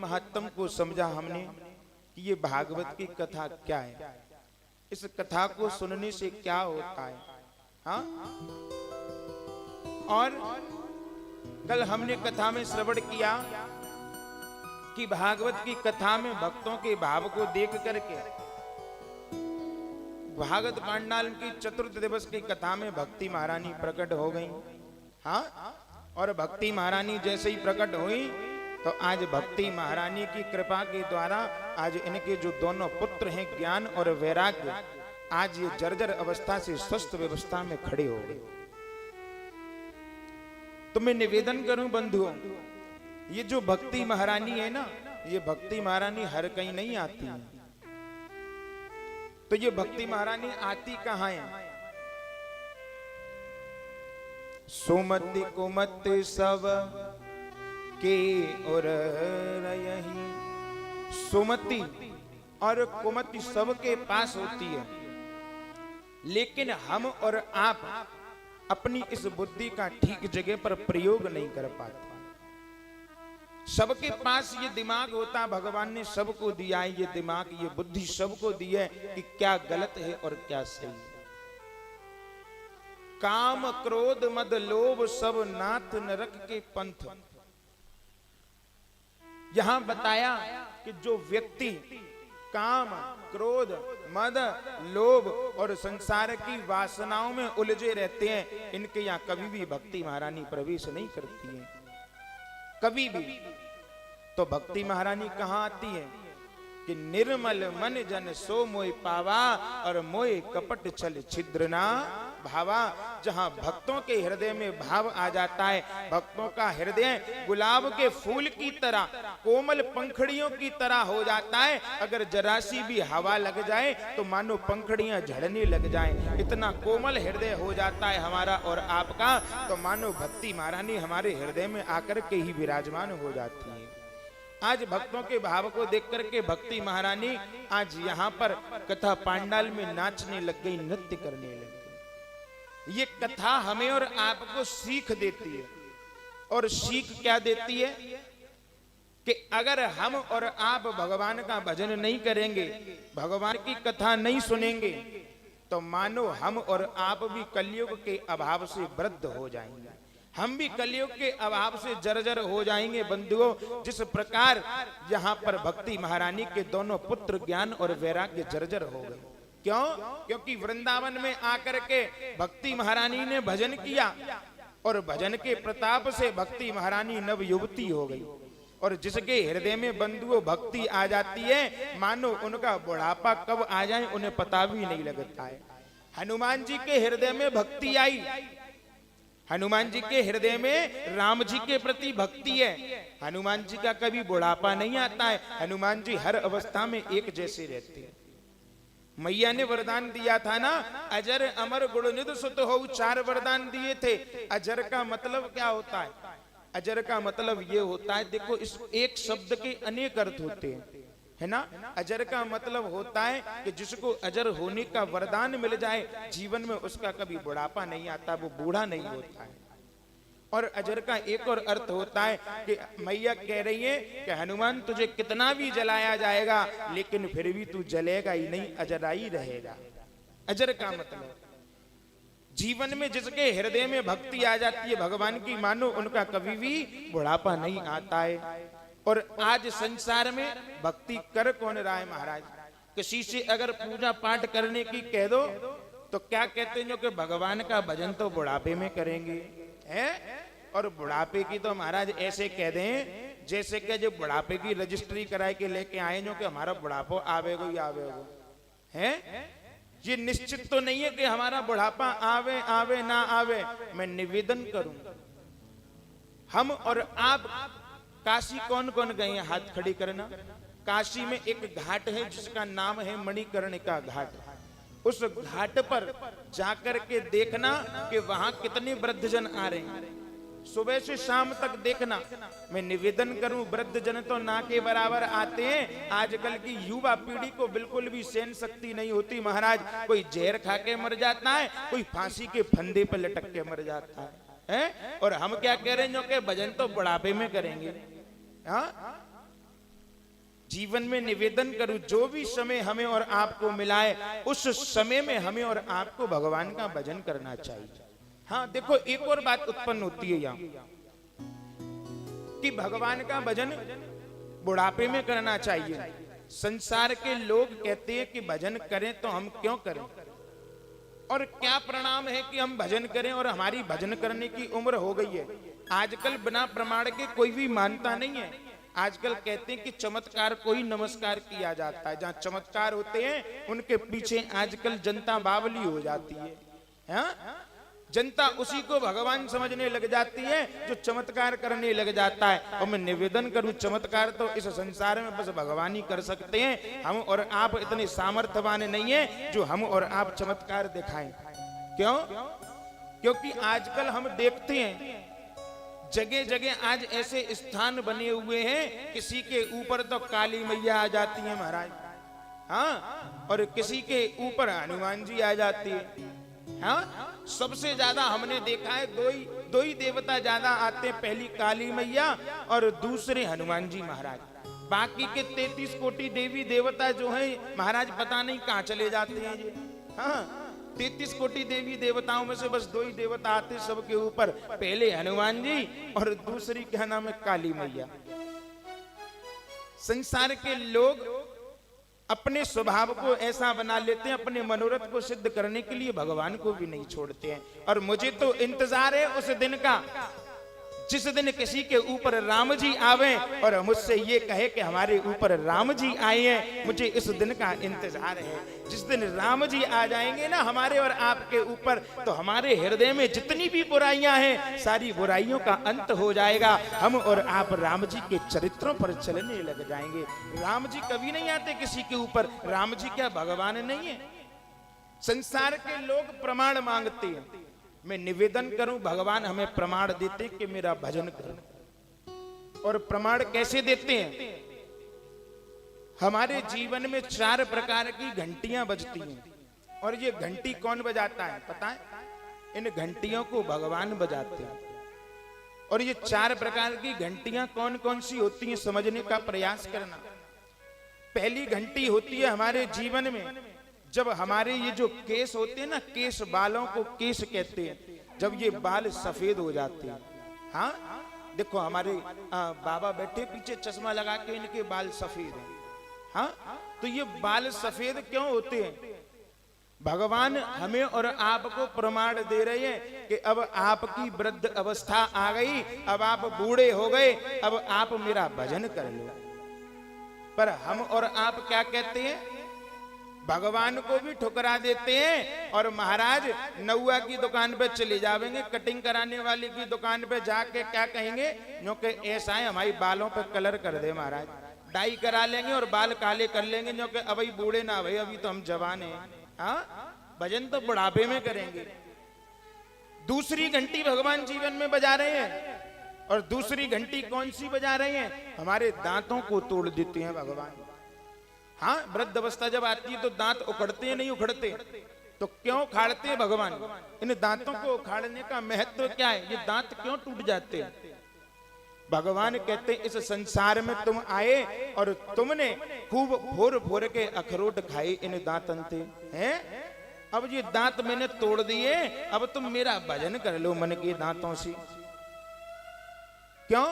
महत्व को समझा हमने कि ये भागवत की कथा क्या है, इस कथा को सुनने से क्या होता है। हाँ, और कल हमने कथा में श्रवण किया कि भागवत की कथा में भक्तों के भाव को देख करके भागवत पांडाल की चतुर्थ दिवस की कथा में भक्ति महारानी प्रकट हो गई। हाँ, और भक्ति महारानी जैसे ही प्रकट हुई तो आज भक्ति महारानी की कृपा के द्वारा आज इनके जो दोनों पुत्र हैं ज्ञान और वैराग्य, आज ये जर्जर अवस्था से स्वस्थ व्यवस्था में खड़े हो गए। तो मैं निवेदन करूं बंधुओं, ये जो भक्ति महारानी है ना, ये भक्ति महारानी हर कहीं नहीं आती है। तो ये भक्ति महारानी आती कहां है? सुमति कुमति सब के और रही। सुमति और कुमति सबके पास होती है, लेकिन हम और आप अपनी इस बुद्धि का ठीक जगह पर प्रयोग नहीं कर पाते। सबके पास ये दिमाग होता, भगवान ने सबको दिया है ये दिमाग, ये बुद्धि सबको दी है कि क्या गलत है और क्या सही है। काम क्रोध मद लोभ सब नाथ नरक के पंथ। यहां बताया कि जो व्यक्ति काम क्रोध मद लोभ और संसार की वासनाओं में उलझे रहते हैं, इनके यहां कभी भी भक्ति महारानी प्रवेश नहीं करती है, कभी भी। तो भक्ति महारानी कहां आती है कि निर्मल मन जन सो मोय पावा और मोय कपट छल छिद्र ना भावा। जहां भक्तों के हृदय में भाव आ जाता है, भक्तों का हृदय गुलाब के फूल की तरह कोमल पंखड़ियों की तरह हो जाता है। अगर जरा सी भी हवा लग जाए तो मानो पंखड़ियां झड़ने लग जाएं, इतना कोमल हृदय हो जाता है हमारा और आपका। तो मानो भक्ति महारानी हमारे हृदय में आकर के ही विराजमान हो जाती है। आज भक्तों के भाव को देख करके भक्ति महारानी आज यहाँ पर कथा पांडाल में नाचने लग गई, नृत्य करने लग गई। ये कथा हमें और आपको सीख देती है। और सीख क्या देती है कि अगर हम और आप भगवान का भजन नहीं करेंगे, भगवान की कथा नहीं सुनेंगे, तो मानो हम और आप भी कलयुग के अभाव से वृद्ध हो जाएंगे, हम भी कलयुग के अभाव से जर्जर हो जाएंगे। बंधुओं, जिस प्रकार यहाँ पर भक्ति महारानी के दोनों पुत्र ज्ञान और वैराग्य जर्जर हो गए। क्यों? क्योंकि वृंदावन में आकर के भक्ति महारानी ने भजन किया और भजन के प्रताप से भक्ति महारानी नव युवती हो गई। और जिसके हृदय में बंधुओं भक्ति आ जाती है, मानो उनका बुढ़ापा कब आ जाए उन्हें पता भी नहीं लगता है। हनुमान जी के हृदय में भक्ति आई, हनुमान जी के हृदय में राम जी के प्रति भक्ति है। हनुमान जी का कभी बुढ़ापा नहीं आता है, हनुमान जी हर अवस्था में एक जैसे रहते हैं। मैया ने वरदान दिया था ना, अजर अमर गुणनिध सुत हो, 4 वरदान दिए थे। अजर का मतलब क्या होता है? अजर का मतलब ये होता है, देखो इस एक शब्द के अनेक अर्थ होते हैं, है ना। अजर का मतलब होता है कि जिसको अजर होने का वरदान मिल जाए, जीवन में उसका कभी बुढ़ापा नहीं आता, वो बूढ़ा नहीं होता है। और अजर का एक और अर्थ होता है कि मैया कह रही है कि हनुमान तुझे कितना भी जलाया जाएगा लेकिन फिर भी तू जलेगा ही नहीं, अजरा ही रहेगा। अजर का मतलब जीवन में जिसके हृदय में भक्ति आ जाती है भगवान की, मानो उनका कभी भी बुढ़ापा नहीं आता है। और आज संसार में भक्ति कर कौन रहा है महाराज? किसी से अगर पूजा पाठ करने की कह दो तो क्या कहते हैं, जो कि भगवान का भजन तो बुढ़ापे में करेंगे हैं। और बुढ़ापे की तो महाराज ऐसे कह दें जैसे कि जो बुढ़ापे की रजिस्ट्री कराए के लेके आए, जो कि हमारा बुढ़ापा आवेगो ही आवेगो है। ये निश्चित तो नहीं है कि हमारा बुढ़ापा आवे आवे ना आवे। मैं निवेदन करूं, हम और आप काशी कौन कौन गए हैं? हाथ खड़ी करना। काशी में एक घाट है जिसका नाम है मणिकर्णिका घाट। उस घाट पर जाकर के देखना कि वहां कितने वृद्धजन आ रहे हैं, सुबह से शाम तक देखना। मैं निवेदन करूं, वृद्धजन तो ना के बराबर आते हैं। आजकल की युवा पीढ़ी को बिल्कुल भी सहन शक्ति नहीं होती महाराज। कोई जहर खा के मर जाता है, कोई फांसी के फंदे पर लटक के मर जाता है। और हम क्या कह रहे हैं, जो कि भजन तो बुढ़ापे में करेंगे। हाँ, जीवन में निवेदन करूं, जो भी समय हमें और आपको मिला है उस समय में हमें और आपको भगवान का भजन करना चाहिए। हाँ देखो, एक और बात उत्पन्न होती है यहाँ कि भगवान का भजन बुढ़ापे में करना चाहिए। संसार के लोग कहते हैं कि भजन करें तो हम क्यों करें, और क्या प्रणाम है कि हम भजन करें और हमारी भजन करने की उम्र हो गई है। आजकल बिना प्रमाण के कोई भी मानता नहीं है। आजकल कहते हैं कि चमत्कार को ही नमस्कार किया जाता है। जहां चमत्कार होते हैं उनके पीछे आजकल जनता बावली हो जाती है। हाँ? जनता उसी को भगवान समझने लग जाती है जो चमत्कार करने लग जाता है। और मैं निवेदन करूं, चमत्कार तो इस संसार में बस भगवान ही कर सकते हैं। हम और आप इतने सामर्थ्यवान नहीं है जो हम और आप चमत्कार दिखाएं। क्यों? क्योंकि आजकल हम देखते हैं जगह जगह आज ऐसे स्थान बने हुए हैं, किसी के ऊपर तो काली मैया आ जाती है महाराज, हाँ, और किसी के ऊपर हनुमान जी आ जाती है। हाँ, सबसे ज्यादा हमने देखा है दो ही देवता ज्यादा आते हैं, पहली काली मैया और दूसरे हनुमान जी महाराज। बाकी के 33 कोटि देवी देवता जो हैं महाराज पता नहीं कहां चले जाते हैं ये। हाँ, 33 कोटि देवी देवताओं में से बस 2 ही देवता आते सबके ऊपर, पहले हनुमान जी और दूसरी क्या नाम है, काली मैया। संसार के लोग अपने स्वभाव को ऐसा बना लेते हैं, अपने मनोरथ को सिद्ध करने के लिए भगवान को भी नहीं छोड़ते हैं। और मुझे तो इंतजार है उस दिन का जिस दिन किसी के ऊपर राम जी आवे और मुझसे ये कहे कि हमारे ऊपर राम जी आए हैं। मुझे इस दिन का इंतजार है। जिस दिन राम जी आ जाएंगे ना हमारे और आपके ऊपर, तो हमारे हृदय में जितनी भी बुराइयां हैं सारी बुराइयों का अंत हो जाएगा। हम और आप राम जी के चरित्रों पर चलने लग जाएंगे। राम जी कभी नहीं आते किसी के ऊपर। राम जी क्या भगवान नहीं है? संसार के लोग प्रमाण मांगते हैं। मैं निवेदन करूं, भगवान हमें प्रमाण देते कि मेरा भजन करो। और प्रमाण कैसे देते हैं? हमारे जीवन में 4 प्रकार की घंटियां बजती हैं। और ये घंटी कौन बजाता है पता है? इन घंटियों को भगवान बजाते हैं। और ये 4 प्रकार की घंटियां कौन कौन सी होती हैं समझने का प्रयास करना। पहली घंटी होती है हमारे जीवन में जब हमारे ये जो केस होते हैं ना, केस, बालों को केस कहते हैं, जब ये बाल सफेद हो जाते हैं। हाँ देखो हमारे बाबा बैठे पीछे चश्मा लगा के, इनके बाल सफेद हैं। हाँ, तो ये बाल सफेद क्यों होते हैं? भगवान हमें और आपको प्रमाण दे रहे हैं कि अब आपकी वृद्ध अवस्था आ गई, अब आप बूढ़े हो गए, अब आप मेरा भजन कर लो। पर हम और आप क्या कहते हैं? भगवान को भी ठुकरा देते हैं और महाराज नौआ की दुकान पे चले जाएंगे, कटिंग कराने वाली की दुकान पे जाके क्या कहेंगे, क्योंकि ऐसा है हमारी बालों पे कलर कर दे महाराज, डाई करा लेंगे और बाल काले कर लेंगे, क्योंकि अभी बूढ़े ना भाई, अभी तो हम जवान हैं। हाँ, भजन तो बुढ़ापे में करेंगे। दूसरी घंटी भगवान जीवन में बजा रहे हैं। और दूसरी घंटी कौन सी बजा रहे हैं? हमारे दांतों को तोड़ देते हैं भगवान। हाँ, वृद्ध अवस्था जब आती है तो दांत उखड़ते हैं, नहीं उखड़ते? तो क्यों उखाड़ते हैं भगवान? इन दांतों को उखाड़ने का महत्व क्या है? ये दांत क्यों टूट जाते हैं? भगवान कहते हैं इस संसार में तुम आए और तुमने खूब भोर भोर के अखरोट खाए इन दांतन से, हैं? अब ये दांत मैंने तोड़ दिए, अब तुम मेरा भजन कर लो मन के दांतों से। क्यों?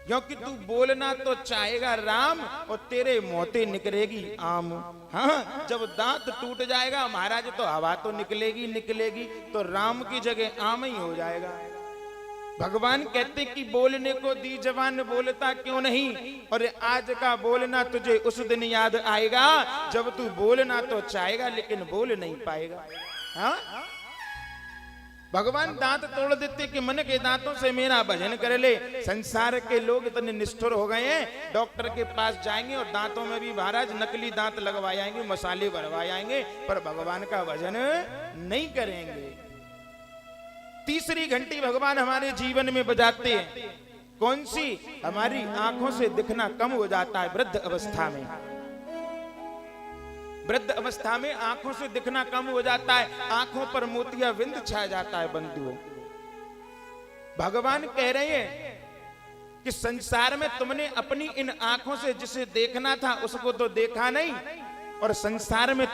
क्योंकि तू बोलना तो चाहेगा राम और तेरे मोते निकलेगी आम। हाँ, जब दांत टूट जाएगा महाराज तो हवा तो निकलेगी निकलेगी, तो राम की जगह आम ही हो जाएगा। भगवान कहते कि बोलने को दी जवान बोलता क्यों नहीं, और आज का बोलना तुझे उस दिन याद आएगा जब तू बोलना तो चाहेगा लेकिन बोल नहीं पाएगा। हाँ, भगवान दांत तोड़ देते कि मन के दांतों से मेरा भजन कर ले। संसार के लोग इतने निष्ठुर हो गए हैं, डॉक्टर के पास जाएंगे और दांतों में भी महाराज नकली दांत लगवा आएंगे, मसाले भरवा आएंगे, पर भगवान का भजन नहीं करेंगे। तीसरी घंटी भगवान हमारे जीवन में बजाते हैं। कौन सी? हमारी आंखों से दिखना कम हो जाता है वृद्ध अवस्था में। वृद्ध अवस्था में आंखों से दिखना कम हो जाता है, आंखों पर मोतिया बिंद छा जाता है बंधुओं। भगवान कह रहे हैं कि संसार में तुमने अपनी इन आंखों से जिसे देखना था उसको तो देखा नहीं, और संसार में